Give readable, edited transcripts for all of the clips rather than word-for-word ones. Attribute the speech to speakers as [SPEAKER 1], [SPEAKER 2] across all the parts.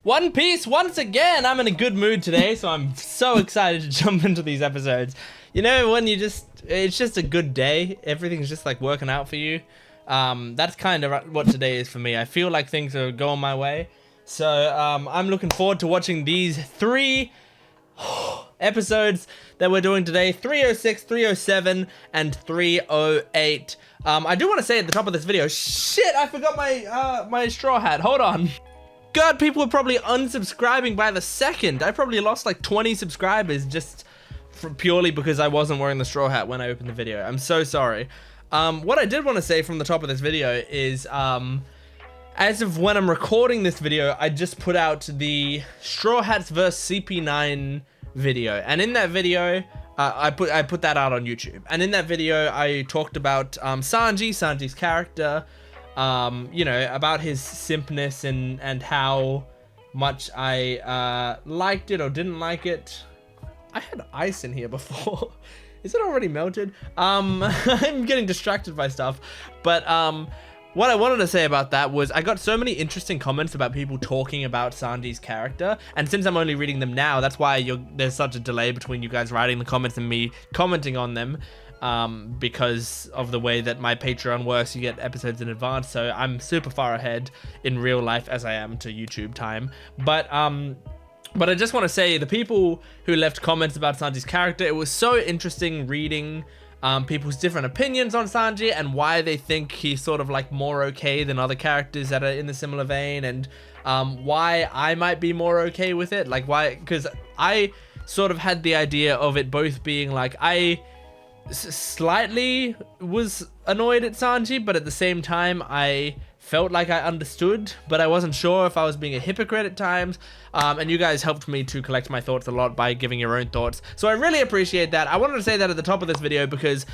[SPEAKER 1] One Piece once again. I'm in a good mood today, so I'm so excited to jump into these episodes. You know, when it's just a good day. Everything's just like working out for you. That's kind of what today is for me. I feel like things are going my way. So I'm looking forward to watching these 3 episodes that we're doing today. 306, 307, and 308. I do want to say at the top of this video, shit, I forgot my straw hat. Hold on. God, people are probably unsubscribing by the second. I probably lost like 20 subscribers just purely because I wasn't wearing the straw hat when I opened the video. I'm so sorry. What I did want to say from the top of this video is, as of when I'm recording this video, I just put out the Straw Hats vs CP9 video, and in that video, I put that out on YouTube. And in that video, I talked about Sanji's character, you know, about his simpness and how much I liked it or didn't like it. I had ice in here before. Is it already melted? I'm getting distracted by stuff, but what I wanted to say about that was I got so many interesting comments about people talking about Sanji's character, and since I'm only reading them now, that's why there's such a delay between you guys writing the comments and me commenting on them, because of the way that my Patreon works. You get episodes in advance, so I'm super far ahead in real life as I am to YouTube time. But I just want to say, the people who left comments about Sanji's character, it was so interesting reading people's different opinions on Sanji and why they think he's sort of like more okay than other characters that are in the similar vein, and why I might be more okay with it. Like, why? Because I sort of had the idea of it both being like, I slightly was annoyed at Sanji, but at the same time I felt like I understood, but I wasn't sure if I was being a hypocrite at times. And you guys helped me to collect my thoughts a lot by giving your own thoughts, so I really appreciate that. I wanted to say that at the top of this video because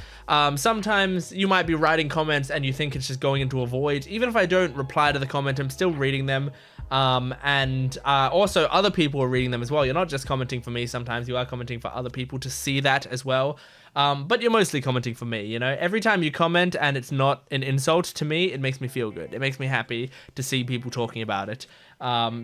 [SPEAKER 1] sometimes you might be writing comments and you think it's just going into a void. Even if I don't reply to the comment, I'm still reading them, and also other people are reading them as well. You're not just commenting for me, sometimes you are commenting for other people to see that as well. But you're mostly commenting for me, you know? Every time you comment and it's not an insult to me, it makes me feel good. It makes me happy to see people talking about it.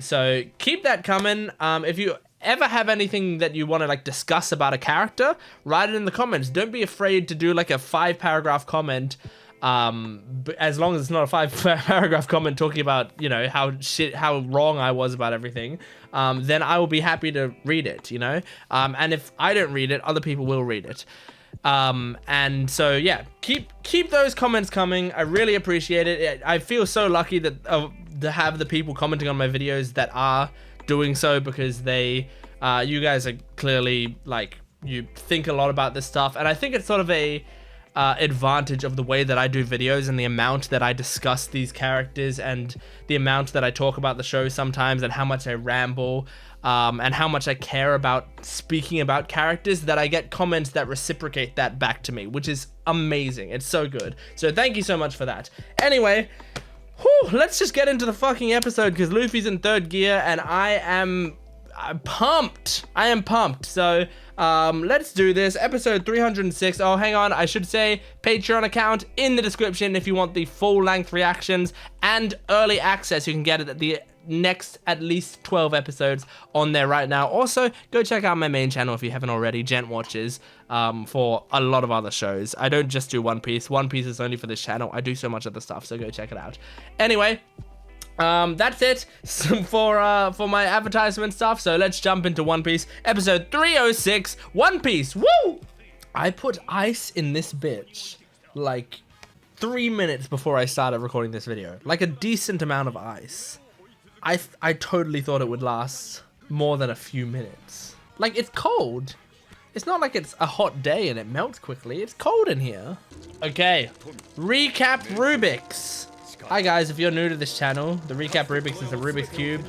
[SPEAKER 1] So keep that coming. If you ever have anything that you want to like discuss about a character, write it in the comments. Don't be afraid to do like a 5-paragraph comment. As long as it's not a 5-paragraph comment talking about, you know, how wrong I was about everything, then I will be happy to read it, you know? And if I don't read it, other people will read it. And so yeah, keep those comments coming. I really appreciate it. I feel so lucky that to have the people commenting on my videos that are doing so, because they you guys are clearly like, you think a lot about this stuff, and I think it's sort of a advantage of the way that I do videos and the amount that I discuss these characters and the amount that I talk about the show sometimes and how much I ramble, and how much I care about speaking about characters, that I get comments that reciprocate that back to me, which is amazing. It's so good. So thank you so much for that. Anyway, let's just get into the fucking episode, because Luffy's in 3rd gear and I'm pumped. I am pumped. So let's do this. Episode 306. Oh, hang on, I should say Patreon account in the description if you want the full-length reactions and early access. You can get it at the next at least 12 episodes on there right now. Also, go check out my main channel if you haven't already, Jent Watches, for a lot of other shows. I don't just do One Piece. One Piece is only for this channel. I do so much other stuff, so go check it out. Anyway, that's it for my advertisement stuff. So let's jump into One Piece, episode 306, One Piece. Woo! I put ice in this bitch like 3 minutes before I started recording this video, like a decent amount of ice. I totally thought it would last more than a few minutes. Like, it's cold. It's not like it's a hot day and it melts quickly. It's cold in here. Okay, recap Rubik's. Hi guys, if you're new to this channel, the recap Rubik's is a Rubik's Cube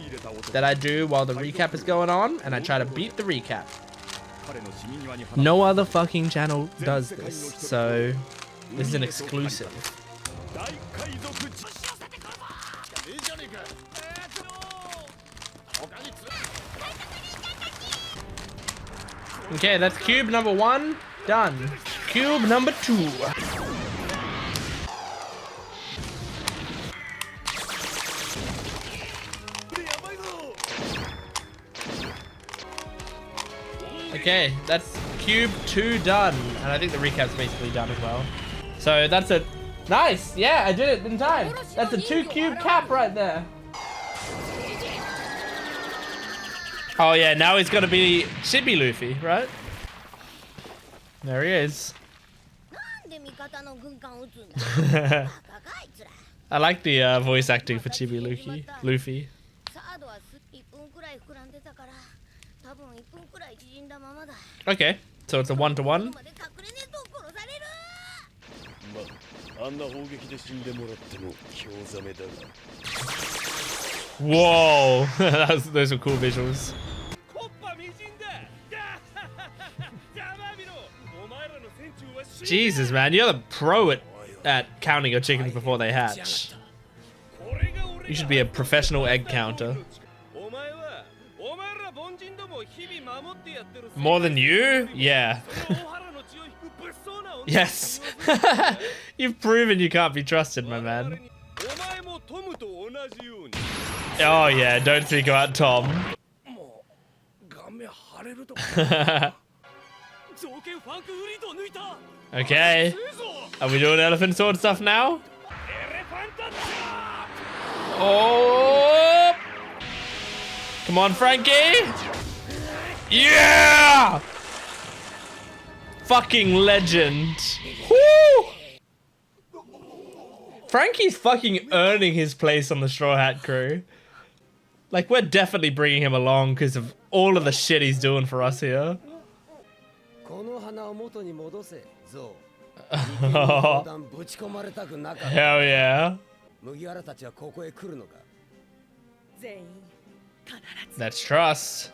[SPEAKER 1] that I do while the recap is going on, and I try to beat the recap. No other fucking channel does this, so this is an exclusive. Okay, that's cube number 1, done. Cube number 2. Okay, that's cube 2 done. And I think the recap's basically done as well. So that's a... Nice! Yeah, I did it in time. That's a 2 cube cap right there. Oh yeah, now he's gonna be Chibi Luffy, right? There he is. I like the voice acting for Chibi Luffy. Okay, so it's a 1-to-1. Whoa, those were cool visuals. Jesus, man, you're the pro at counting your chickens before they hatch. You should be a professional egg counter. More than you? Yeah. Yes. You've proven you can't be trusted, my man. Oh yeah, don't think about Tom. Okay. Are we doing elephant sword stuff now? Oh! Come on, Franky! Yeah! Fucking legend. Woo! Franky's fucking earning his place on the Straw Hat crew. Like, we're definitely bringing him along because of all of the shit he's doing for us here. Oh. Hell yeah. That's trust.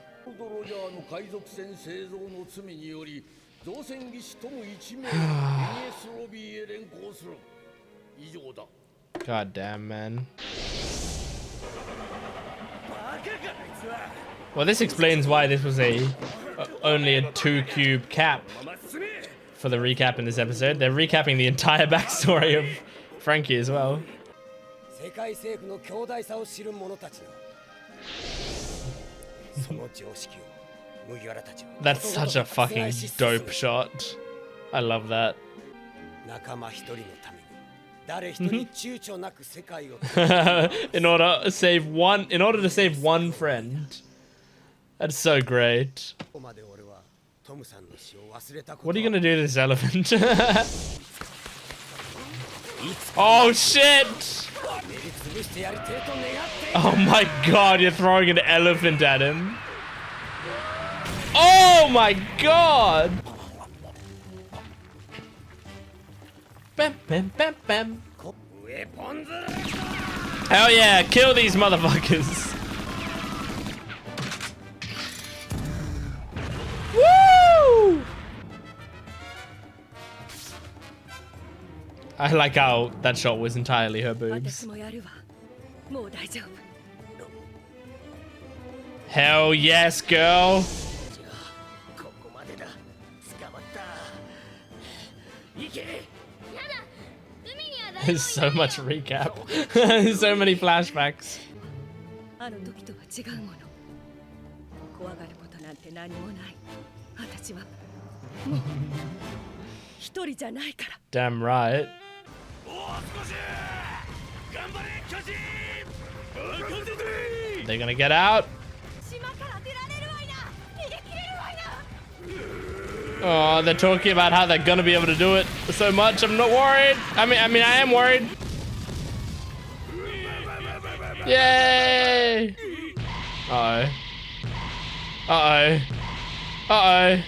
[SPEAKER 1] God damn, man. Well, this explains why this was only a 2 cube cap for the recap in this episode. They're recapping the entire backstory of Franky as well. That's such a fucking dope shot. I love that. in order to save one friend. That's so great. What are you gonna do to this elephant? Oh shit! Oh my god, you're throwing an elephant at him. Oh my god! Bam, bam, bam, bam. Hell yeah, kill these motherfuckers. Woo! I like how that shot was entirely her boobs. Hell yes, girl. There's so much recap. There's so many flashbacks. Damn right. They're gonna get out. Oh, they're talking about how they're gonna be able to do it so much. I'm not worried. I mean, I am worried. Yay! Uh-oh. Uh-oh. Uh-oh.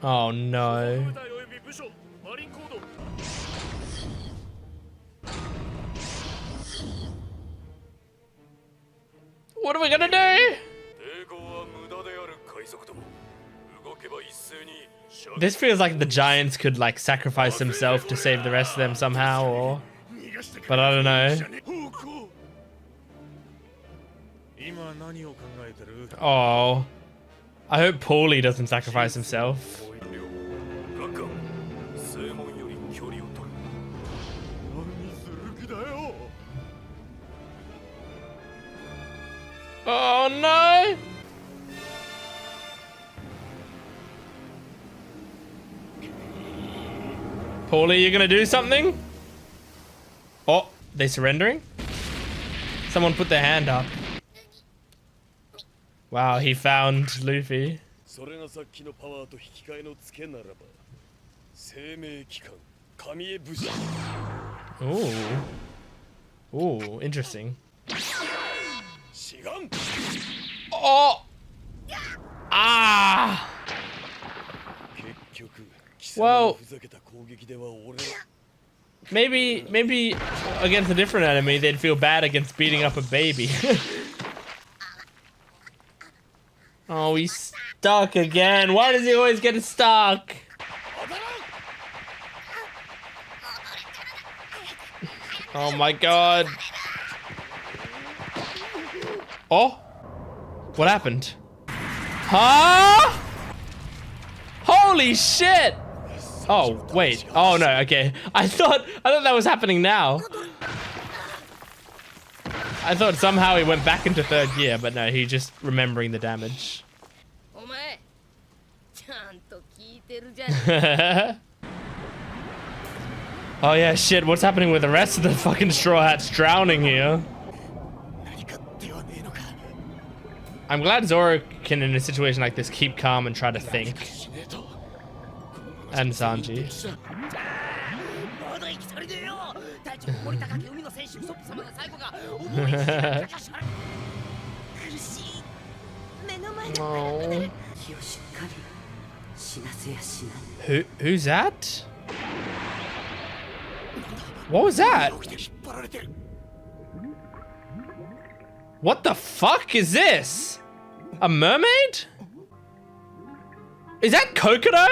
[SPEAKER 1] Oh no. What are we gonna do? This feels like the Giants could like sacrifice himself to save the rest of them somehow, or... But I don't know. Oh. I hope Paulie doesn't sacrifice himself. Oh no! Paulie, you gonna do something? Oh, they surrendering? Someone put their hand up. Wow, he found Luffy. Ooh. Ooh, interesting. Oh! Ah! Well, maybe against a different enemy, they'd feel bad against beating up a baby. Oh, he's stuck again. Why does he always get stuck? Oh my god. Oh, what happened? Huh? Holy shit! Oh, wait. Oh no, okay. I thought that was happening now. I thought somehow he went back into third gear, but no, he's just remembering the damage. Oh yeah, shit, what's happening with the rest of the fucking Straw Hats drowning here? I'm glad Zoro can, in a situation like this, keep calm and try to think. And Sanji. Oh. Who's that? What was that? What the fuck is this? A mermaid? Is that Kokodo?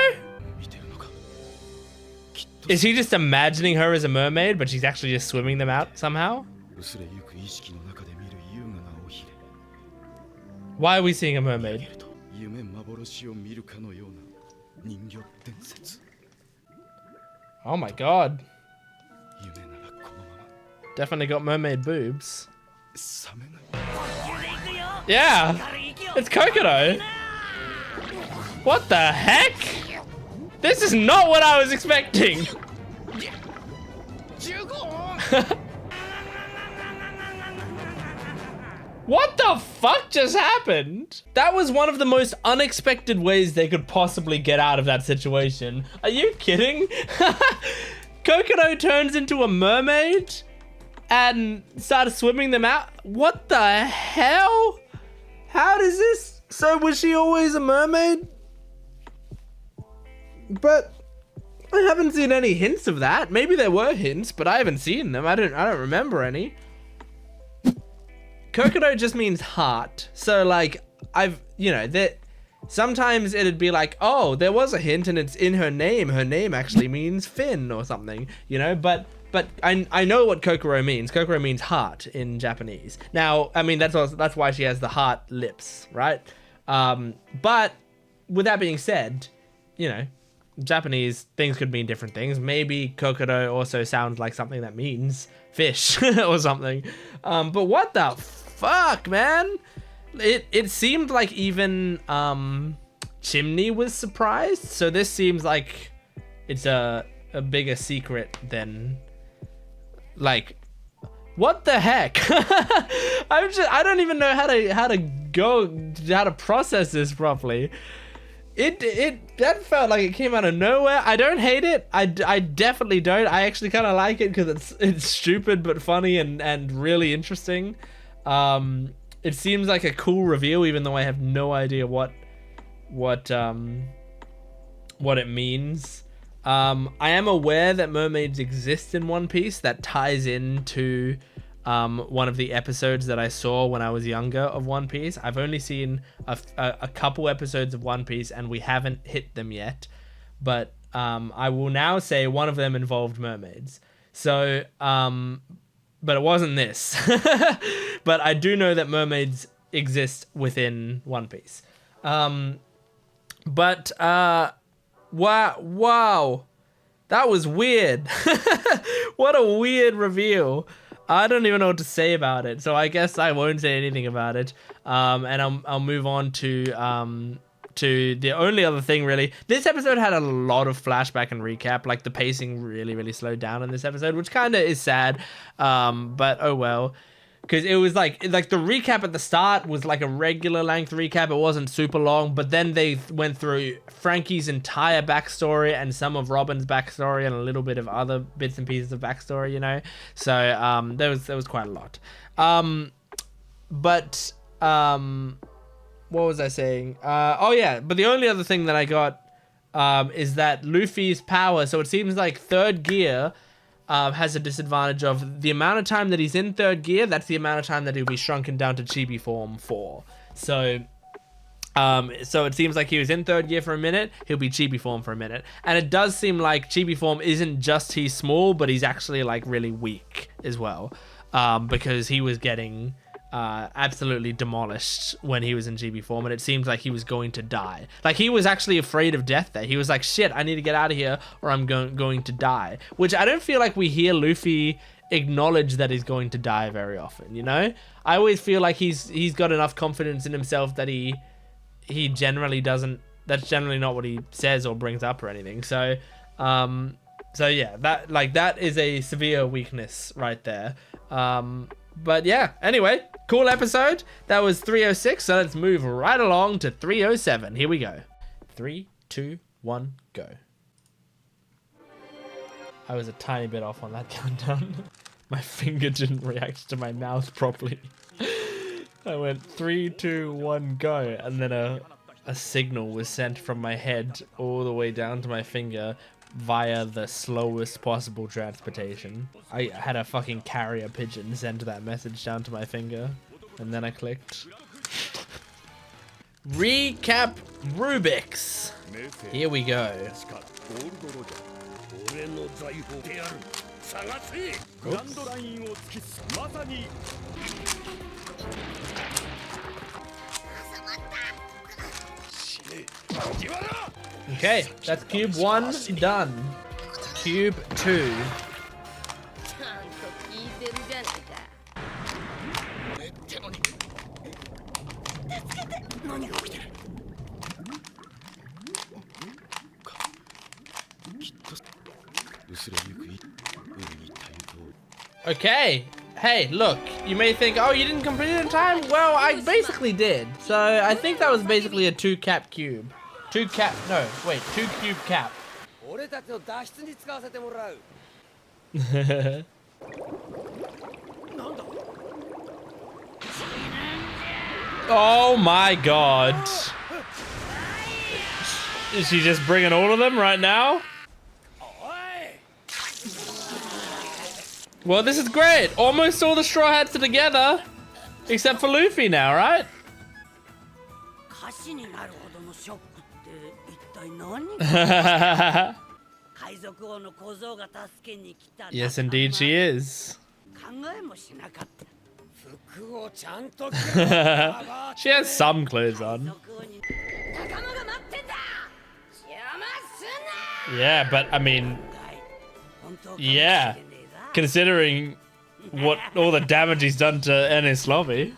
[SPEAKER 1] Is he just imagining her as a mermaid, but she's actually just swimming them out somehow? Why are we seeing a mermaid? Oh my god. Definitely got mermaid boobs. Yeah, it's Kokodo. What the heck? This is not what I was expecting. What the fuck just happened? That was one of the most unexpected ways they could possibly get out of that situation. Are you kidding? Kokodo turns into a mermaid and started swimming them out? What the hell? How does this? So was she always a mermaid? But I haven't seen any hints of that. Maybe there were hints, but I haven't seen them. I don't remember any. Kokodo just means heart. So like that sometimes it'd be like, oh, there was a hint and it's in her name. Her name actually means fin or something, but I know what Kokoro means. Kokoro means heart in Japanese. Now, I mean, that's why she has the heart lips, right? But with that being said, Japanese things could mean different things. Maybe Kokodo also sounds like something that means fish or something. But what the fuck, man? It seemed like even Chimney was surprised. So this seems like it's a bigger secret than like, what the heck? I don't even know how to process this properly. That felt like it came out of nowhere. I don't hate it. I definitely don't. I actually kind of like it because it's stupid but funny and really interesting. It seems like a cool reveal, even though I have no idea what it means. I am aware that mermaids exist in One Piece. That ties into one of the episodes that I saw when I was younger of One Piece. I've only seen a couple episodes of One Piece and we haven't hit them yet, but I will now say one of them involved mermaids. So but it wasn't this. But I do know that mermaids exist within One Piece. But wow, that was weird. What a weird reveal. I don't even know what to say about it, so I guess I won't say anything about it. And I'll move on to the only other thing really. This episode had a lot of flashback and recap. Like the pacing really slowed down in this episode, which kind of is sad. But oh well. Because it was like the recap at the start was like a regular length recap. It wasn't super long, but then they went through Franky's entire backstory and some of Robin's backstory and a little bit of other bits and pieces of backstory, you know. So there was quite a lot. What was I saying? Oh yeah, but the only other thing that I got is that Luffy's power. So it seems like third gear has a disadvantage of the amount of time that he's in third gear. That's the amount of time that he'll be shrunken down to chibi form for. So it seems like he was in third gear for a minute. He'll be chibi form for a minute. And it does seem like chibi form isn't just he's small, but he's actually like really weak as well. Because he was getting absolutely demolished when he was in GB form, and it seems like he was going to die. Like he was actually afraid of death there. He was like, shit, I need to get out of here or I'm going to die. Which I don't feel like we hear Luffy acknowledge that he's going to die very often, you know? I always feel like he's got enough confidence in himself that he generally doesn't, that's generally not what he says or brings up or anything. So yeah, that is a severe weakness right there. But yeah, anyway, cool episode. That was 306, so let's move right along to 307. Here we go. 3, 2, 1, go. I was a tiny bit off on that countdown. My finger didn't react to my mouth properly. I went 3, 2, 1, go, and then a signal was sent from my head all the way down to my finger via the slowest possible transportation. I had a fucking carrier pigeon send that message down to my finger, and then I clicked. Recap Rubik's. Here we go. Okay, that's cube 1 done. Cube 2. Okay. Hey, look, you may think, oh, you didn't complete it in time? Well, I basically did. So I think that was basically a 2-cap cube. 2-cap, no, wait, 2-cube cap. Oh my god. Is she just bringing all of them right now? Well, this is great. Almost all the Straw Hats are together. Except for Luffy now, right? Yes, indeed she is. She has some clothes on. Yeah, but I mean, yeah. Considering what all the damage he's done to Enies Lobby.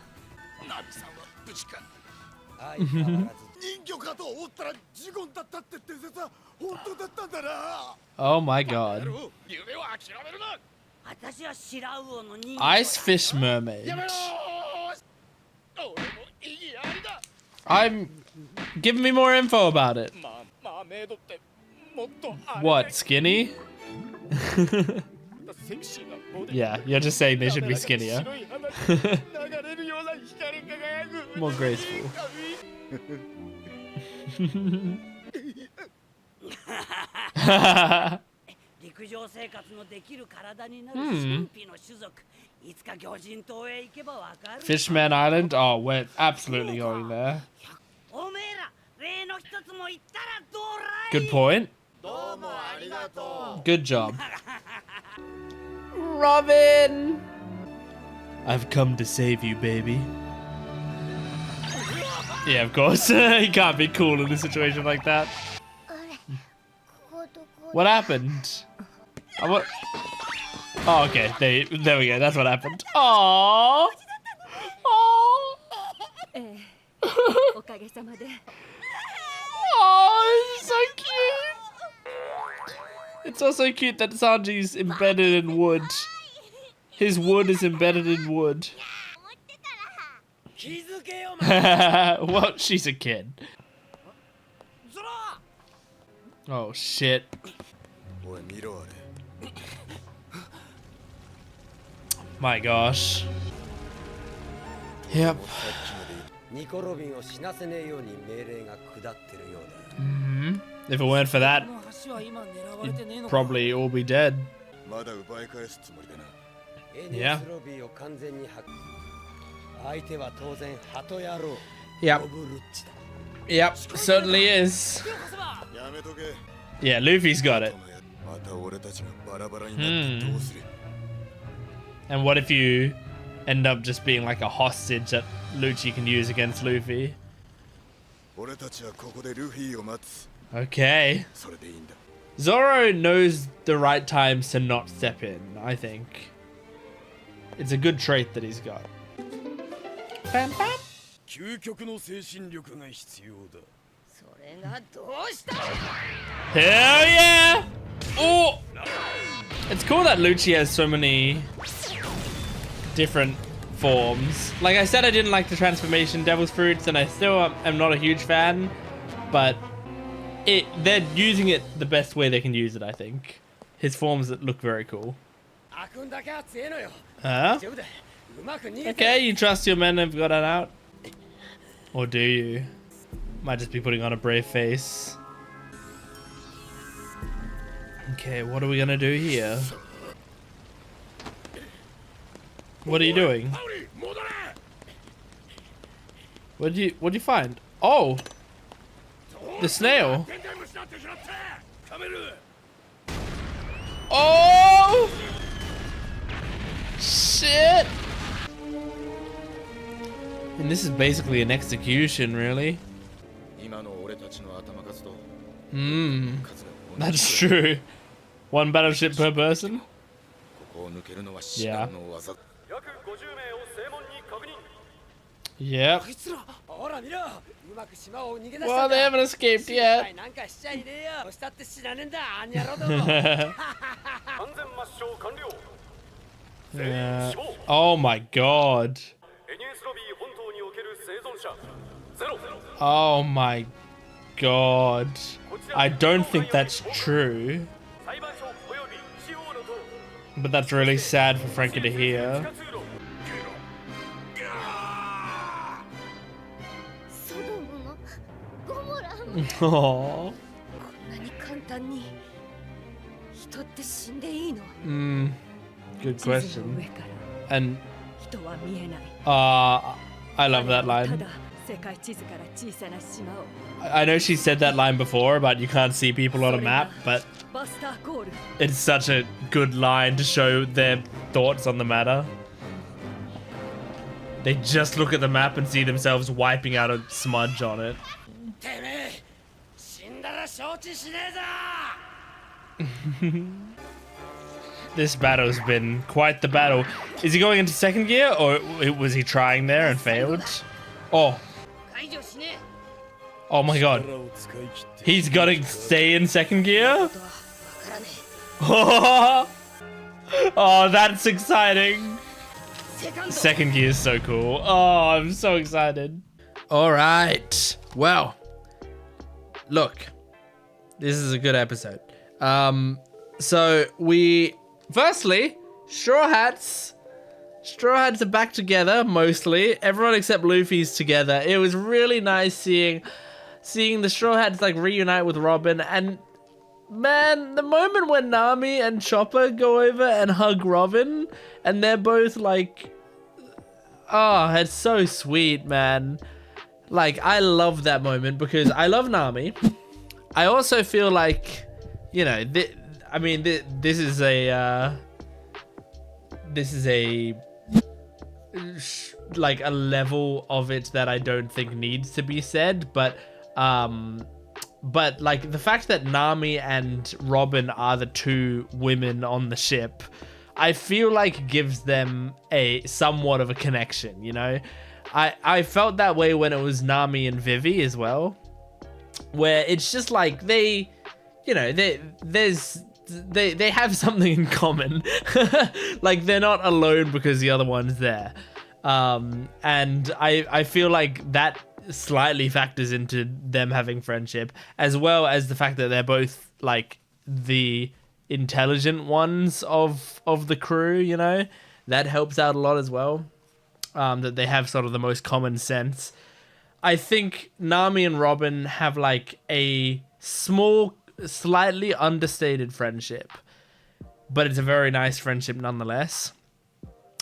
[SPEAKER 1] Oh my god. Ice fish mermaid. Give me more info about it. What, skinny? Yeah, you're just saying they should be skinnier. More graceful. Fishman Island? Oh, we're absolutely going there. Good point. Good job. Robin! I've come to save you, baby. Yeah, of course. He can't be cool in a situation like that. What happened? Oh, okay. There we go. That's what happened. Aww. Aww. Oh, it's so cute. It's also cute that Sanji's embedded in wood. His wood is embedded in wood. Well, she's a kid. Oh, shit. My gosh. Yep. If it weren't for that, you'd probably all be dead. Yeah. Yep. Yep, certainly is. Yeah, Luffy's got it. And what if you end up just being like a hostage that Lucci can use against Luffy? Okay. Zoro knows the right times to not step in, I think. It's a good trait that he's got. Bam, bam. Hell yeah! Oh! It's cool that Lucci has so many different forms. Like I said, I didn't like the transformation Devil's Fruits, and I still am not a huge fan, but they're using it the best way they can use it, I think. His forms that look very cool. Huh? Okay, you trust your men have got it out? Or do you? Might just be putting on a brave face. Okay, what are we gonna do here? What are you doing? What'd you find? Oh! The snail! Oh! Shit! And this is basically an execution, really. That's true. One battleship per person? Yeah. Yep. Well, they haven't escaped yet. Yeah. Oh my god. Oh my god. I don't think that's true. But that's really sad for Franky to hear. Aww. Good question. And I love that line. I know she said that line before about you can't see people on a map, but it's such a good line to show their thoughts on the matter. They just look at the map and see themselves wiping out a smudge on it. This battle's been quite the battle. Is he going into second gear, or was he trying there and failed? Oh. Oh my god. He's got to stay in second gear? Oh, that's exciting. Second gear is so cool. Oh, I'm so excited. All right. Well, look, this is a good episode. So firstly, Straw Hats are back together, mostly. Everyone except Luffy's together. It was really nice seeing the Straw Hats like reunite with Robin. And man, the moment when Nami and Chopper go over and hug Robin, and they're both like, oh, it's so sweet, man. Like, I love that moment because I love Nami. I also feel like, you know, this is like a level of it that I don't think needs to be said, but like the fact that Nami and Robin are the two women on the ship, I feel like gives them a somewhat of a connection, you know? I felt that way when it was Nami and Vivi as well, where it's just like they have something in common. Like they're not alone because the other one's there. And I feel like that slightly factors into them having friendship, as well as the fact that they're both like the intelligent ones of the crew, you know? That helps out a lot as well. That they have sort of the most common sense. I think Nami and Robin have like a small, slightly understated friendship, but it's a very nice friendship nonetheless.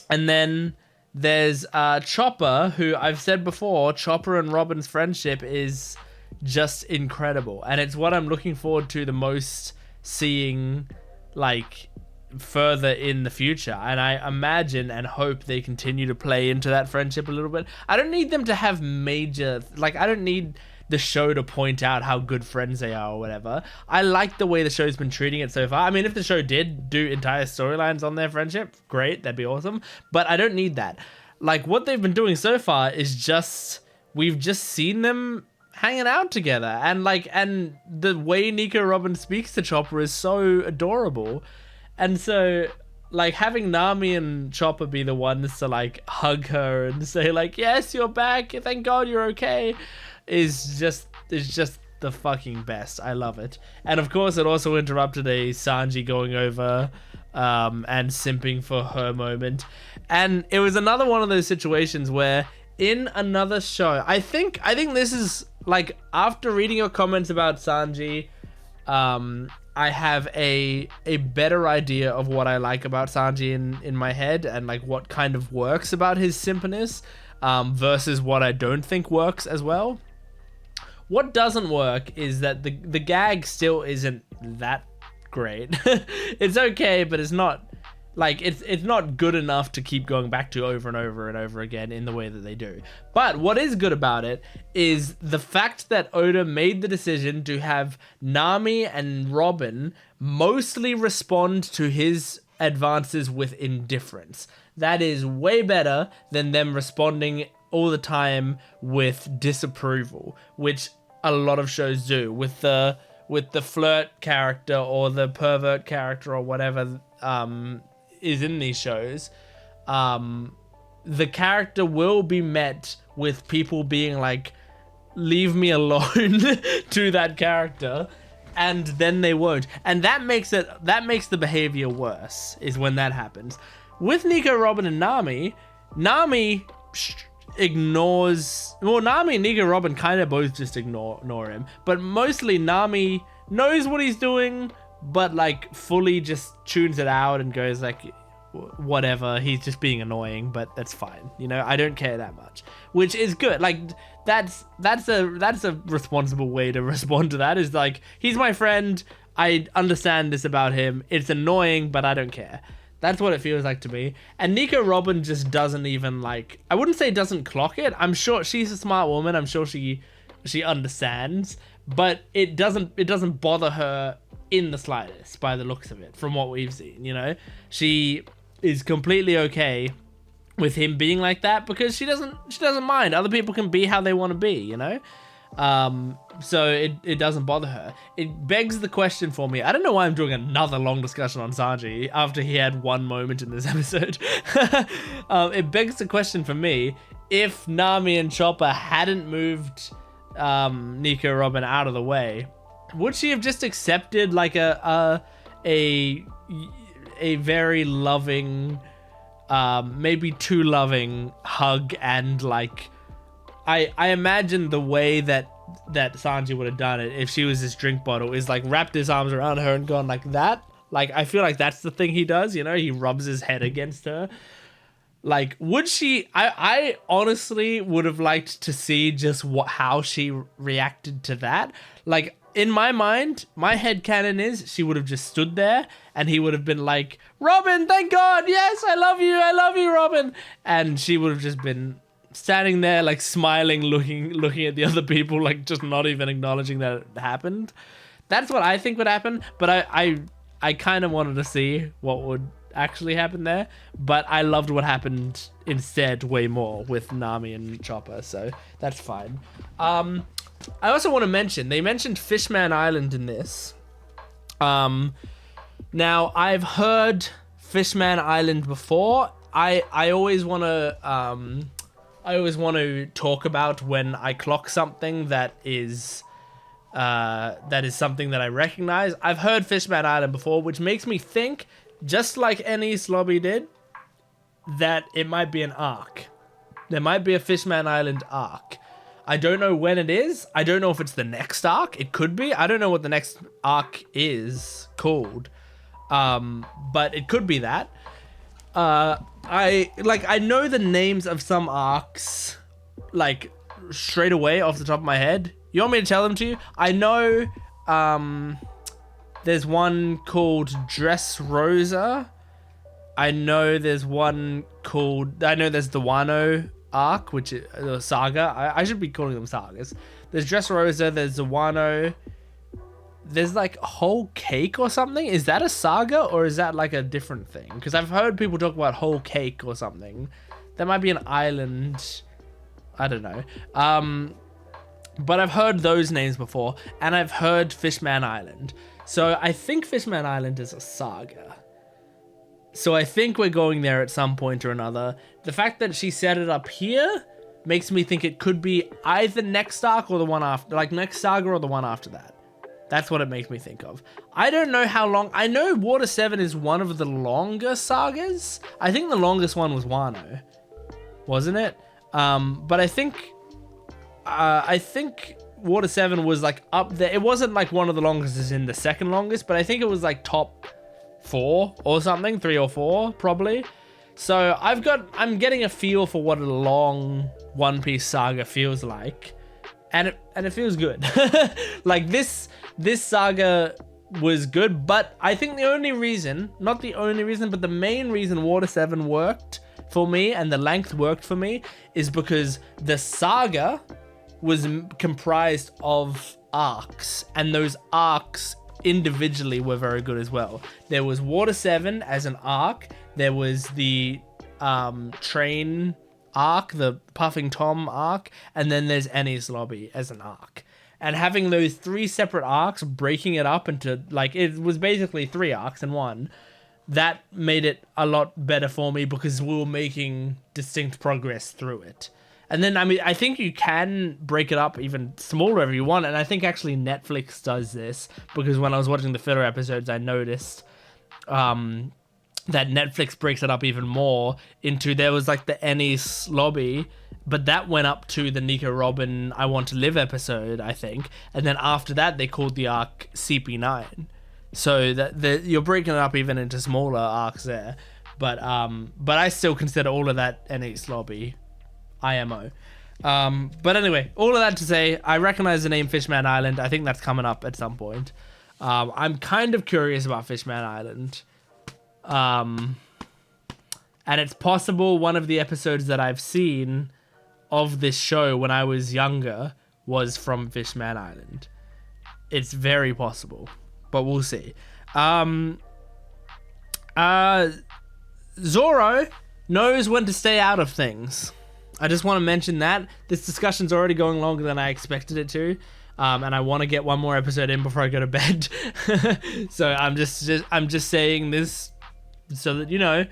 [SPEAKER 1] And then there's Chopper, who I've said before, Chopper and Robin's friendship is just incredible. And it's what I'm looking forward to the most, seeing like further in the future. And I imagine and hope they continue to play into that friendship a little bit. I don't need them to have major, like I don't need the show to point out how good friends they are or whatever. I like the way the show's been treating it so far. I mean, if the show did do entire storylines on their friendship, great, that'd be awesome. But I don't need that. Like what they've been doing so far is just, we've just seen them hanging out together. And the way Nico Robin speaks to Chopper is so adorable. And so like having Nami and Chopper be the ones to like hug her and say like, yes, you're back, thank God you're okay, is just the fucking best. I love it. And of course it also interrupted a Sanji going over and simping for her moment. And it was another one of those situations where in another show, I think this is like, after reading your comments about Sanji, I have a better idea of what I like about Sanji in my head, and like what kind of works about his simpness versus what I don't think works as well. What doesn't work is that the gag still isn't that great. It's okay, but it's not like it's not good enough to keep going back to over and over and over again in the way that they do. But what is good about it is the fact that Oda made the decision to have Nami and Robin mostly respond to his advances with indifference. That is way better than them responding all the time with disapproval, which a lot of shows do with the flirt character or the pervert character or whatever is in these shows. The character will be met with people being like, leave me alone to that character, and then they won't, and that makes the behavior worse, is when that happens. With Nico, Robin, and Nami ignores, well, Nami and Nico Robin kind of both just ignore him, but mostly Nami knows what he's doing, but like fully just tunes it out and goes like, whatever, he's just being annoying, but that's fine, you know, I don't care that much, which is good. Like that's a responsible way to respond to that, is like, he's my friend, I understand this about him, it's annoying, but I don't care. That's what it feels like to me. And Nico Robin just doesn't even like, I wouldn't say doesn't clock it. I'm sure she's a smart woman. I'm sure she understands, but it doesn't bother her in the slightest by the looks of it, from what we've seen, you know? She is completely okay with him being like that because she doesn't mind. Other people can be how they want to be, you know? So it doesn't bother her. It begs the question for me. I don't know why I'm doing another long discussion on Sanji after he had one moment in this episode. It begs the question for me, if Nami and Chopper hadn't moved Nico Robin out of the way, would she have just accepted like a very loving, maybe too loving hug, and like, I imagine the way that Sanji would have done it if she was this drink bottle is like wrapped his arms around her and gone like that. Like, I feel like that's the thing he does, you know, he rubs his head against her. Like, would she, I honestly would have liked to see just how she reacted to that. Like, in my mind, my headcanon is she would have just stood there and he would have been like, Robin, thank God, yes, I love you, Robin. And she would have just been standing there like smiling, looking at the other people, like just not even acknowledging that it happened. That's what I think would happen, but I kind of wanted to see what would actually happened there, but I loved what happened instead way more with Nami and Chopper, so that's fine. I also want to mention, they mentioned Fishman Island in this. Now, I've heard Fishman Island before. I always want to talk about when I clock something that is something that I recognize. I've heard Fishman Island before, which makes me think, just like Enies Lobby did, that it might be an arc. There might be a Fishman Island arc. I don't know when it is. I don't know if it's the next arc. It could be. I don't know what the next arc is called. But it could be that. I know the names of some arcs, like, straight away off the top of my head. You want me to tell them to you? I know, there's one called Dressrosa. I know there's one called... I know there's the Wano arc, which is the saga. I should be calling them sagas. There's Dressrosa, there's the Wano. There's like Whole Cake or something. Is that a saga or is that like a different thing? Because I've heard people talk about Whole Cake or something. That might be an island. I don't know. But I've heard those names before, and I've heard Fishman Island. So I think Fishman Island is a saga. So I think we're going there at some point or another. The fact that she set it up here makes me think it could be either next arc or the one after, like next saga or the one after that. That's what it makes me think of. I don't know how long. I know Water 7 is one of the longer sagas. I think the longest one was Wano, wasn't it? But I think Water 7 was like up there. It wasn't like one of the longest as in the second longest, but I think it was like top 4 or something, 3 or 4 probably. So I'm getting a feel for what a long One Piece saga feels like, and it feels good. Like this saga was good, but I think the only reason, not the only reason, but the main reason Water 7 worked for me and the length worked for me is because the saga was comprised of arcs, and those arcs individually were very good as well. There was Water 7 as an arc, there was the train arc, the Puffing Tom arc, and then there's Enies Lobby as an arc. And having those 3 separate arcs, breaking it up into, like, it was basically 3 arcs in one, that made it a lot better for me because we were making distinct progress through it. And then, I mean, I think you can break it up even smaller if you want. And I think actually Netflix does this because when I was watching the filler episodes, I noticed that Netflix breaks it up even more into, there was like the Enies Lobby, but that went up to the Nico Robin I Want to Live episode, I think. And then after that, they called the arc CP9. So that you're breaking it up even into smaller arcs there. But I still consider all of that Enies Lobby IMO. But anyway, all of that to say, I recognize the name Fishman Island. I think that's coming up at some point. I'm kind of curious about Fishman Island. And it's possible one of the episodes that I've seen of this show when I was younger was from Fishman Island. It's very possible, but we'll see. Zoro knows when to stay out of things. I just want to mention that this discussion's already going longer than I expected it to, and I want to get one more episode in before I go to bed. So I'm just saying this so that you know,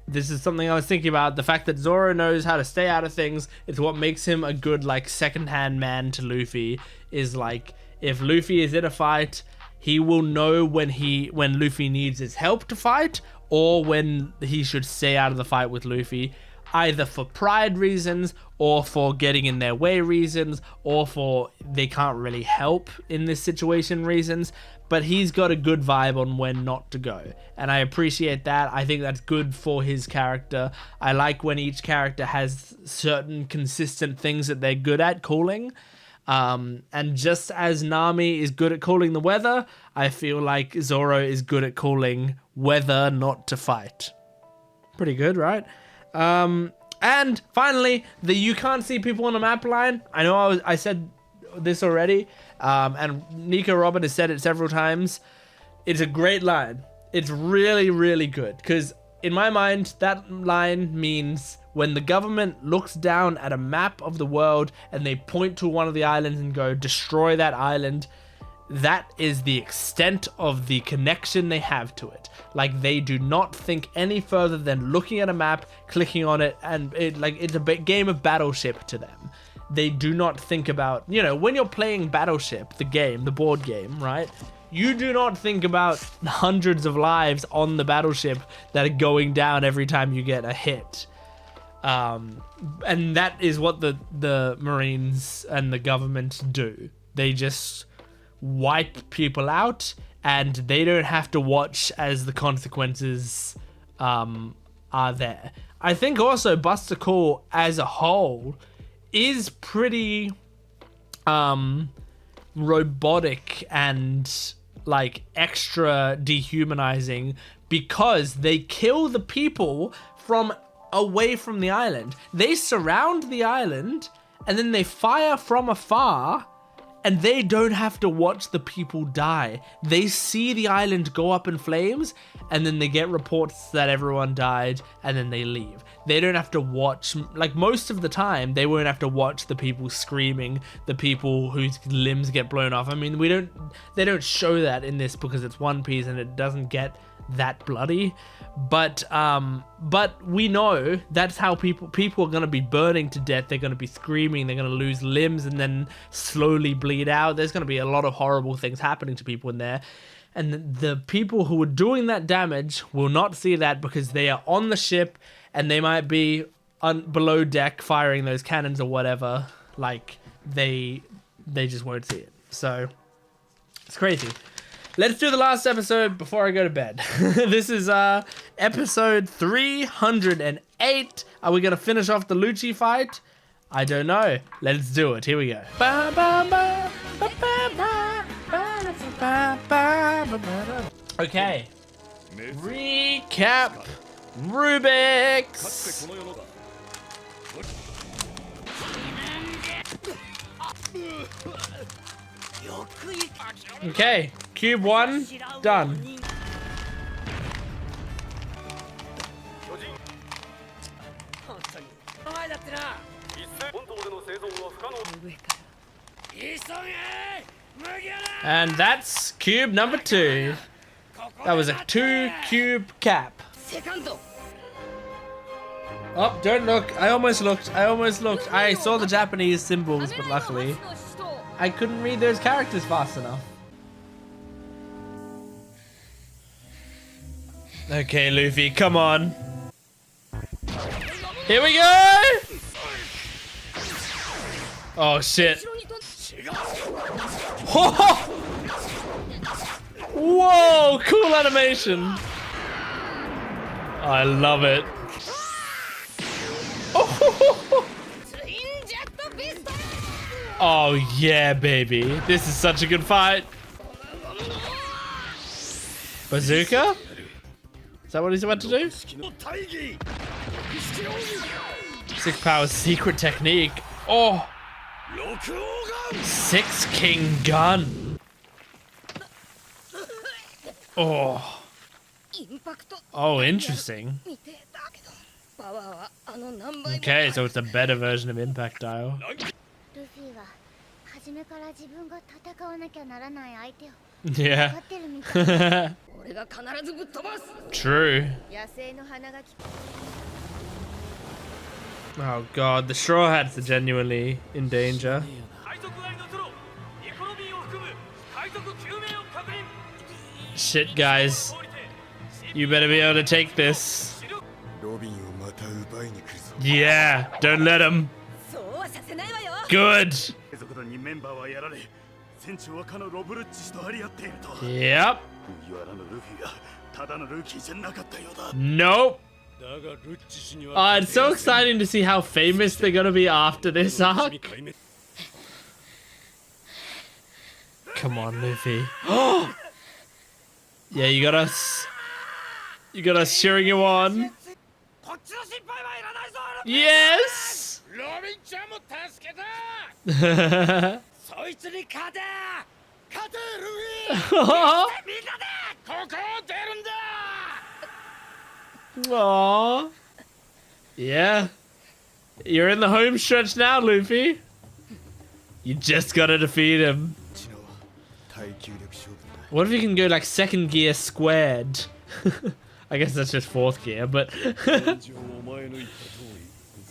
[SPEAKER 1] this is something I was thinking about. The fact that Zoro knows how to stay out of things, it's what makes him a good like second-hand man to Luffy. Is like if Luffy is in a fight, he will know when Luffy needs his help to fight, or when he should stay out of the fight with Luffy. Either for pride reasons, or for getting in their way reasons, or for they can't really help in this situation reasons. But he's got a good vibe on when not to go. And I appreciate that. I think that's good for his character. I like when each character has certain consistent things that they're good at calling. And just as Nami is good at calling the weather, I feel like Zoro is good at calling whether not to fight. Pretty good, right? And finally, the you can't see people on the map line. I know I said this already, and Nico Robin has said it several times. It's a great line. It's really, really good because in my mind, that line means when the government looks down at a map of the world and they point to one of the islands and go, destroy that island, that is the extent of the connection they have to it. Like, they do not think any further than looking at a map, clicking on it, and it's a game of Battleship to them. They do not think about, you know, when you're playing Battleship, the game, the board game, right? You do not think about hundreds of lives on the battleship that are going down every time you get a hit. And that is what the Marines and the government do. They just wipe people out, and they don't have to watch as the consequences are there. I think also Buster Call as a whole is pretty robotic and like extra dehumanizing, because they kill the people from away from the island. They surround the island and then they fire from afar, and they don't have to watch the people die. They see the island go up in flames, and then they get reports that everyone died, and then they leave. They don't have to watch, like most of the time, they won't have to watch the people screaming, the people whose limbs get blown off. I mean, they don't show that in this because it's One Piece and it doesn't get that bloody, but we know that's how people are going to be burning to death. They're going to be screaming, they're going to lose limbs and then slowly bleed out. There's going to be a lot of horrible things happening to people in there, and the people who are doing that damage will not see that because they are on the ship and they might be below deck firing those cannons or whatever. Like, they just won't see it. So it's crazy. Let's do the last episode before I go to bed. This is episode 308. Are we going to finish off the Lucci fight? I don't know. Let's do it. Here we go. Okay. Recap. Rubik's. Okay, cube 1 done. And that's cube number 2. That was a 2 cube cap. Oh, don't look. I almost looked. I saw the Japanese symbols, but luckily I couldn't read those characters fast enough. Okay, Luffy, come on. Here we go! Oh, shit. Whoa, cool animation. I love it. Oh yeah, baby. This is such a good fight. Bazooka? Is that what he's about to do? 6 powers secret technique. Oh. 6 king gun. Oh. Oh, interesting. Okay, so it's a better version of Impact Dial. Yeah. True. Oh god, the Straw Hats are genuinely in danger. Shit, guys. You better be able to take this. Yeah, don't let him. Good. Yep. Nope. Oh, it's so exciting to see how famous they're gonna be after this arc. Come on, Luffy. Yeah, you got us cheering you on. Yes. Aww. Yeah. You're in the home stretch now, Luffy. You just gotta defeat him. What if you can go like second gear squared? I guess that's just fourth gear, but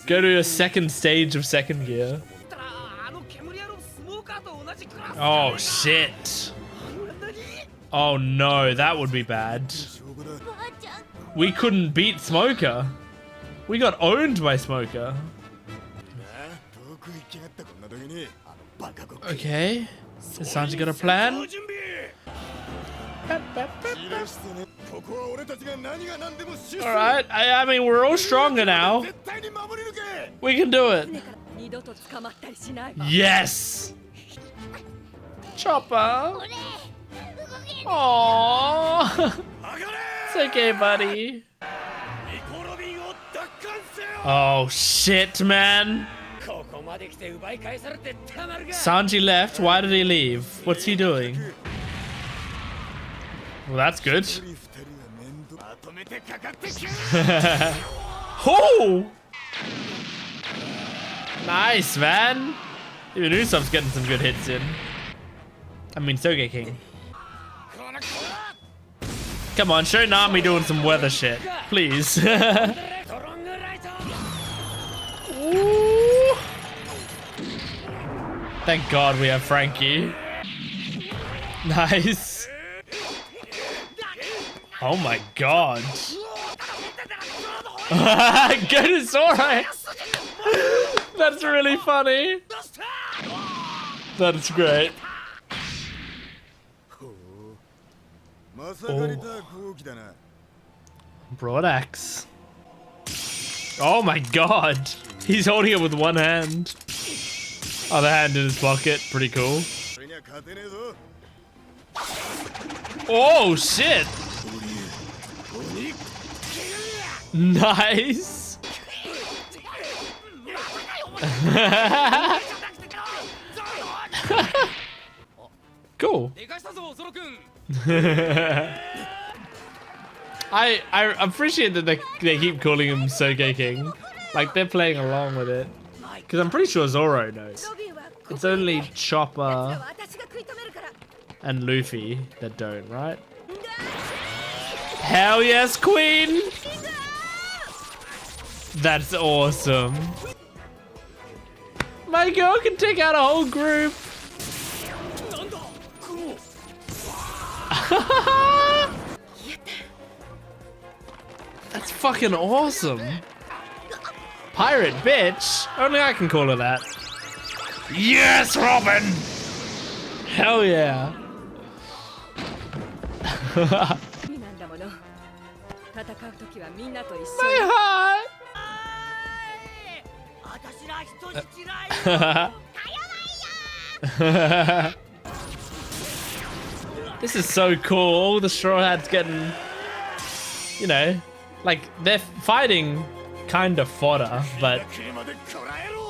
[SPEAKER 1] go to a second stage of second gear. Oh shit. Oh no, that would be bad. We couldn't beat Smoker. We got owned by Smoker. Okay. Has Sanji got a plan? Alright, I mean, we're all stronger now. We can do it. Yes! Chopper! Aww! It's okay, buddy. Oh shit, man. Sanji left. Why did he leave? What's he doing? Well, that's good. Oh! Nice, man. Even Usopp's getting some good hits in. I mean, sogeking. Come on, show Nami doing some weather shit, please. Ooh. Thank God we have Franky. Nice. Oh my God. Go to Zoro. That's really funny. That's great. Oh. Broad axe. Oh my God. He's holding it with one hand. Other hand in his pocket. Pretty cool. Oh shit. Nice. Cool. I appreciate that they keep calling him Sogeking. Like they're playing along with it. Because I'm pretty sure Zoro knows. It's only Chopper and Luffy that don't, right? Hell yes, Queen! That's awesome. My girl can take out a whole group. That's fucking awesome. Pirate bitch. Only I can call her that. Yes, Robin! Hell yeah. My heart! This is so cool. All the Straw Hats getting, you know, like they're fighting kind of fodder, but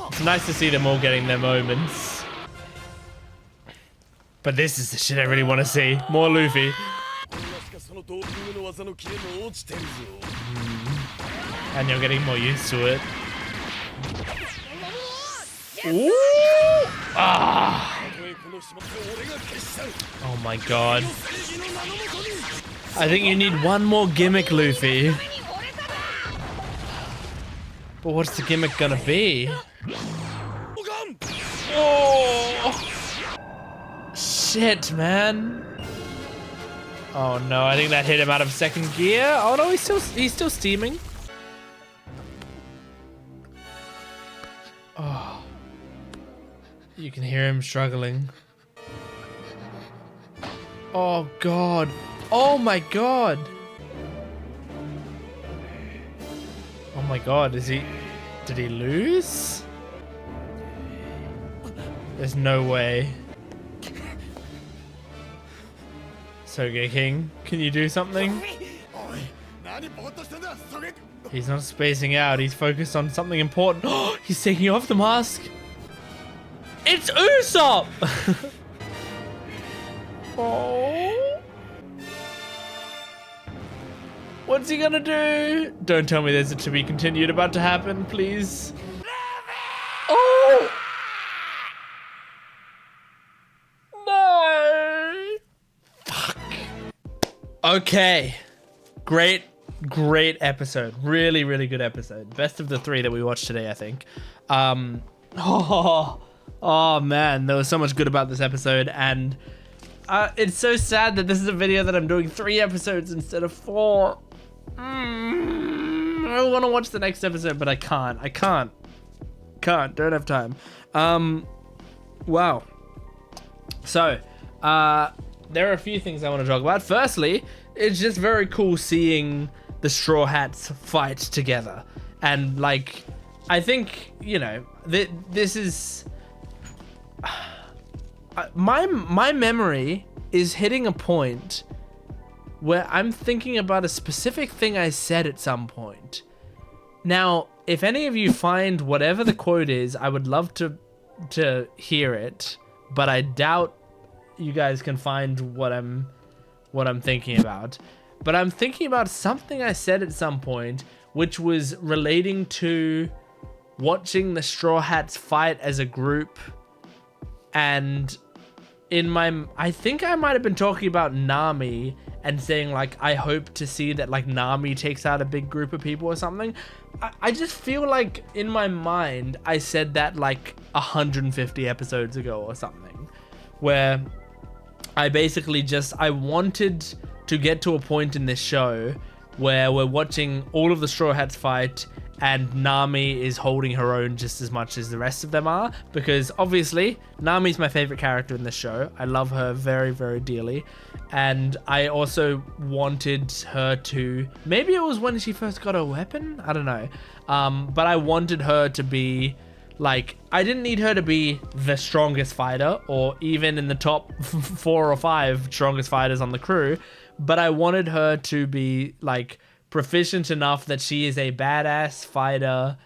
[SPEAKER 1] it's nice to see them all getting their moments. But this is the shit I really want to see. More Luffy. And you're getting more used to it. Ooh! Ah! Oh my God. I think you need one more gimmick, Luffy. But what's the gimmick gonna be? Oh! Shit, man. Oh no, I think that hit him out of second gear. Oh no, he's still steaming. Oh. You can hear him struggling. Oh God. Oh my God. Oh my God, did he lose? There's no way. Sogeking, can you do something? He's not spacing out, he's focused on something important. Oh, he's taking off the mask. It's Usopp! Oh. What's he gonna do? Don't tell me there's a to be continued about to happen, please. Oh! No! Fuck. Okay. Great episode. Really, really good episode. Best of the 3 that we watched today, I think. Oh man, there was so much good about this episode, and it's so sad that this is a video that I'm doing 3 episodes instead of 4. I want to watch the next episode, but I can't. Don't have time. Wow. So, there are a few things I want to talk about. Firstly, it's just very cool seeing the Straw Hats fight together. And, like, I think, you know, this is... my memory is hitting a point where I'm thinking about a specific thing I said at some point. Now, if any of you find whatever the quote is, I would love to hear it, but I doubt you guys can find what I'm thinking about. But I'm thinking about something I said at some point, which was relating to watching the Straw Hats fight as a group. And I think I might have been talking about Nami and saying, like, I hope to see that, like, Nami takes out a big group of people or something. I just feel like in my mind I said that like 150 episodes ago or something, where I basically I wanted to get to a point in this show where we're watching all of the Straw Hats fight and Nami is holding her own just as much as the rest of them are, because obviously Nami's my favorite character in the show. I love her very, very dearly, and I also wanted her to, maybe it was when she first got a weapon, I don't know, but I wanted her to be like, I didn't need her to be the strongest fighter or even in the top 4 or 5 strongest fighters on the crew, but I wanted her to be like proficient enough that she is a badass fighter,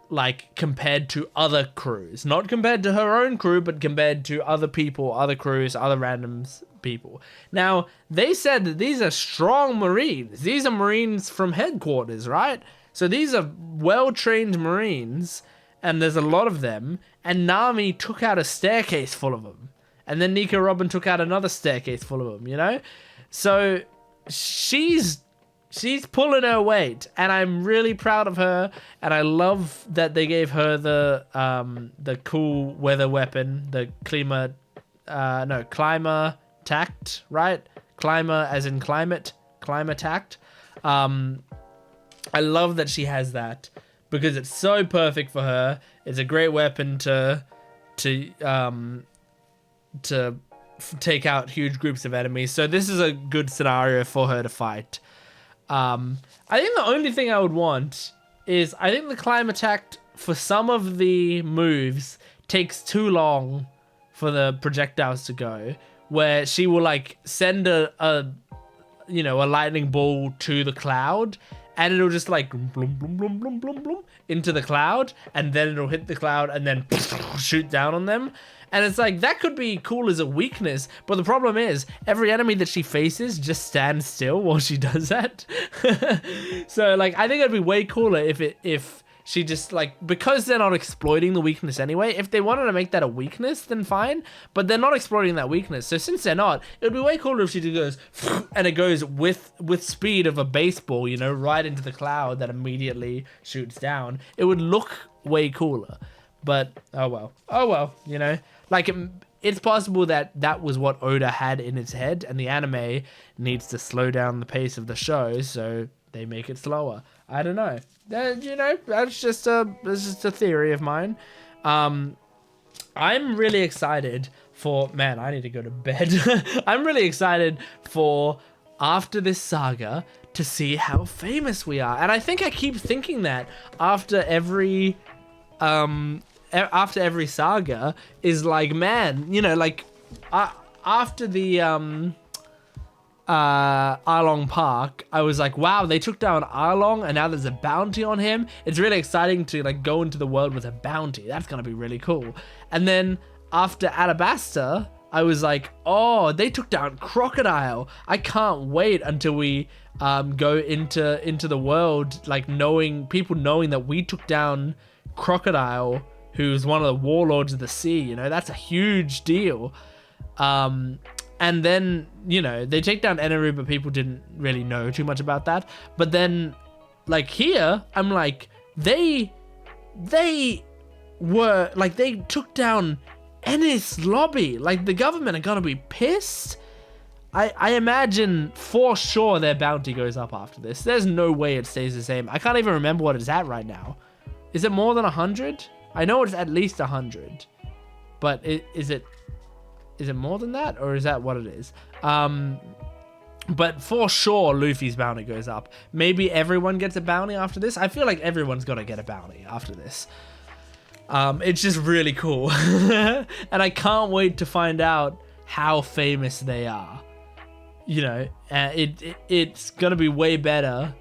[SPEAKER 1] like compared to other crews, not compared to her own crew, but compared to other people, other crews, other randoms people. Now, they said that these are strong Marines. These are Marines from headquarters, right? So these are well-trained Marines, and there's a lot of them, and Nami took out a staircase full of them. And then Nico Robin took out another staircase full of them, you know? So she's pulling her weight, and I'm really proud of her, and I love that they gave her the cool weather weapon, the climber tact, right? Climber as in climate tact. I love that she has that because it's so perfect for her. It's a great weapon to take out huge groups of enemies. So this is a good scenario for her to fight. I think the only thing I would want is, I think the climb attack for some of the moves takes too long for the projectiles to go, where she will like send a lightning ball to the cloud, and it'll just like bloom, bloom, bloom, bloom, bloom, bloom into the cloud, and then it'll hit the cloud and then shoot down on them. And it's like, that could be cool as a weakness, but the problem is every enemy that she faces just stands still while she does that. So like, I think it'd be way cooler if she just like, because they're not exploiting the weakness anyway, if they wanted to make that a weakness, then fine, but they're not exploiting that weakness. So since they're not, it would be way cooler if she just goes, and it goes with speed of a baseball, you know, right into the cloud that immediately shoots down. It would look way cooler, but oh well, you know, like it's possible that that was what Oda had in his head, and the anime needs to slow down the pace of the show, so they make it slower. I don't know. You know, that's just a theory of mine. I'm really excited for, man, I need to go to bed. I'm really excited for after this saga to see how famous we are. And I think I keep thinking that after every saga is like, man, you know, like after the Arlong Park, I was like, wow, they took down Arlong and now there's a bounty on him. It's really exciting to like go into the world with a bounty. That's gonna be really cool. And then after Alabasta, I was like, oh, they took down Crocodile. I can't wait until we go into the world, like people knowing that we took down Crocodile, who's one of the warlords of the sea. You know, that's a huge deal. And then, you know, they take down Eneru, but people didn't really know too much about that. But then, like, here, I'm like, they were, like, they took down Ennis Lobby. Like, the government are gonna be pissed. I imagine for sure their bounty goes up after this. There's no way it stays the same. I can't even remember what it's at right now. Is it more than 100? I know it's at least 100. But is it more than that? Or is that what it is? But for sure, Luffy's bounty goes up. Maybe everyone gets a bounty after this. I feel like everyone's got to get a bounty after this. It's just really cool. And I can't wait to find out how famous they are. You know, it's going to be way better,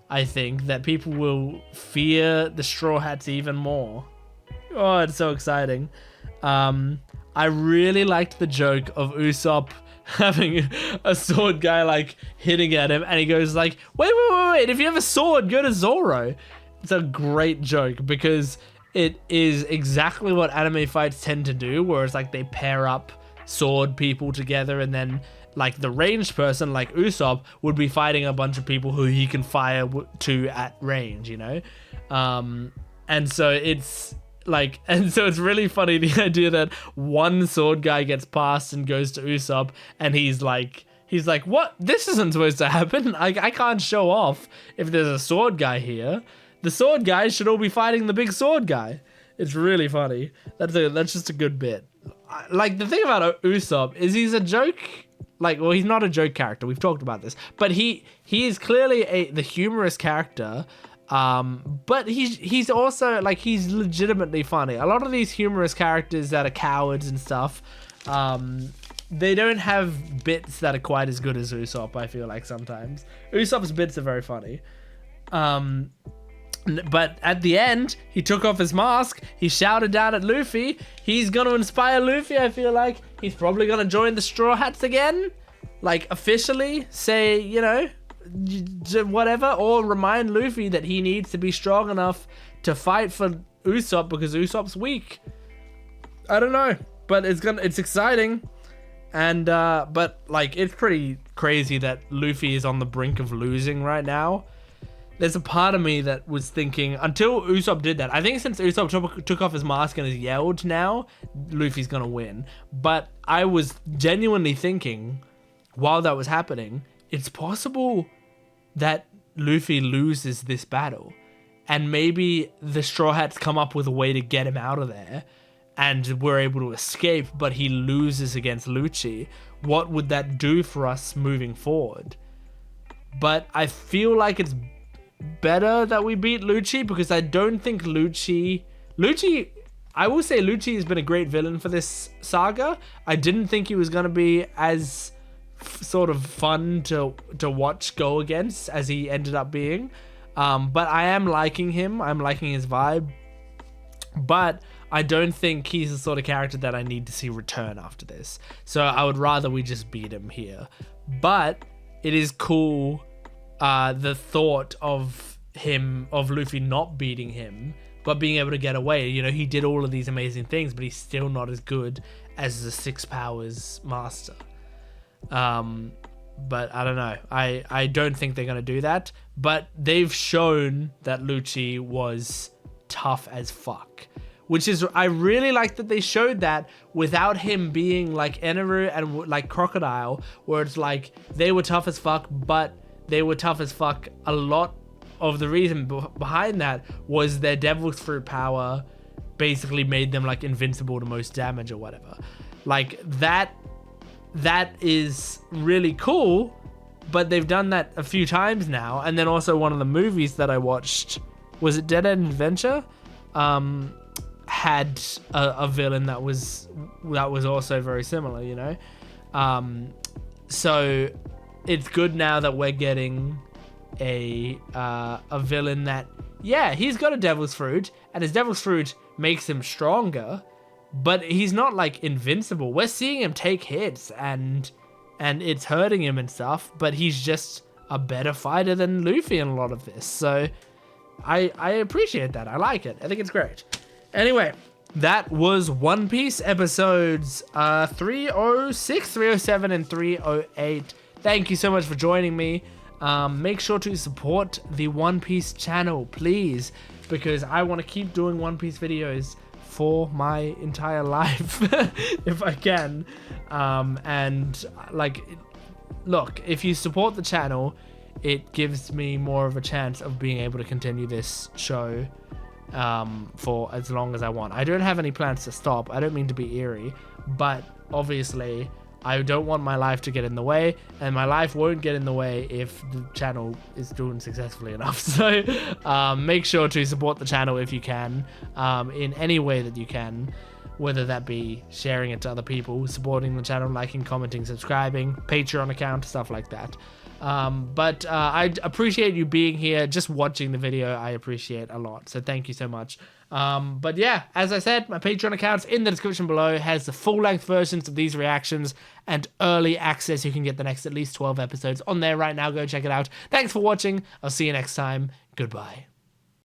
[SPEAKER 1] I think, that people will fear the Straw Hats even more. Oh, it's so exciting. I really liked the joke of Usopp having a sword guy, like, hitting at him, and he goes like, wait, if you have a sword, go to Zoro. It's a great joke, because it is exactly what anime fights tend to do, where it's like they pair up sword people together, and then, like, the ranged person, like Usopp, would be fighting a bunch of people who he can fire to at range, you know? And so it's like, and so it's really funny, the idea that one sword guy gets past and goes to Usopp, and he's like, what? This isn't supposed to happen. I can't show off if there's a sword guy here. The sword guys should all be fighting the big sword guy. It's really funny. That's just a good bit. Like, the thing about Usopp is he's a joke. Like, well, he's not a joke character. We've talked about this, but he is clearly the humorous character. But he's also, like, he's legitimately funny. A lot of these humorous characters that are cowards and stuff, they don't have bits that are quite as good as Usopp, I feel like sometimes. Usopp's bits are very funny. But at the end, he took off his mask, he shouted down at Luffy. He's gonna inspire Luffy, I feel like. He's probably gonna join the Straw Hats again. Like, officially say, you know, whatever, or remind Luffy that he needs to be strong enough to fight for Usopp because Usopp's weak. I don't know, but it's exciting. And but, like, it's pretty crazy that Luffy is on the brink of losing right now. There's a part of me that was thinking, until Usopp did that, I think since Usopp took off his mask and has yelled now, Luffy's gonna win. But I was genuinely thinking, while that was happening, it's possible that Luffy loses this battle. And maybe the Straw Hats come up with a way to get him out of there, and we're able to escape, but he loses against Lucci. What would that do for us moving forward? But I feel like it's better that we beat Lucci, because I don't think Lucci, I will say Lucci has been a great villain for this saga. I didn't think he was going to be as sort of fun to watch go against as he ended up being. But I am liking him. I'm liking his vibe. But I don't think he's the sort of character that I need to see return after this. So I would rather we just beat him here. But it is cool, the thought of Luffy not beating him, but being able to get away. You know, he did all of these amazing things, but he's still not as good as the Six Powers Master. But I don't know. I don't think they're going to do that. But they've shown that Lucci was tough as fuck. Which is, I really like that they showed that without him being like Eneru and like Crocodile, where it's like they were tough as fuck, but they were tough as fuck. A lot of the reason behind that was their Devil's Fruit power basically made them like invincible to most damage or whatever. Like that is really cool, but they've done that a few times now. And then also one of the movies that I watched, was it Dead End Adventure? Had a villain that was also very similar, you know? So it's good now that we're getting a villain that, yeah, he's got a Devil's Fruit, and his Devil's Fruit makes him stronger, but he's not like invincible. We're seeing him take hits and it's hurting him and stuff, but he's just a better fighter than Luffy in a lot of this. So I appreciate that. I like it. I think it's great. Anyway, that was One Piece episodes 306, 307, and 308. Thank you so much for joining me. Make sure to support the One Piece channel, please, because I want to keep doing One Piece videos for my entire life if I can. And like, look, if you support the channel, it gives me more of a chance of being able to continue this show for as long as I want. I don't have any plans to stop. I don't mean to be eerie, but obviously I don't want my life to get in the way, and my life won't get in the way if the channel is doing successfully enough. So make sure to support the channel if you can, in any way that you can, whether that be sharing it to other people, supporting the channel, liking, commenting, subscribing, Patreon account, stuff like that. But I appreciate you being here, just watching the video. I appreciate a lot, so thank you so much. But yeah, as I said, my Patreon account's in the description below. It has the full-length versions of these reactions and early access. You can get the next at least 12 episodes on there right now. Go check it out. Thanks for watching. I'll see you next time. Goodbye.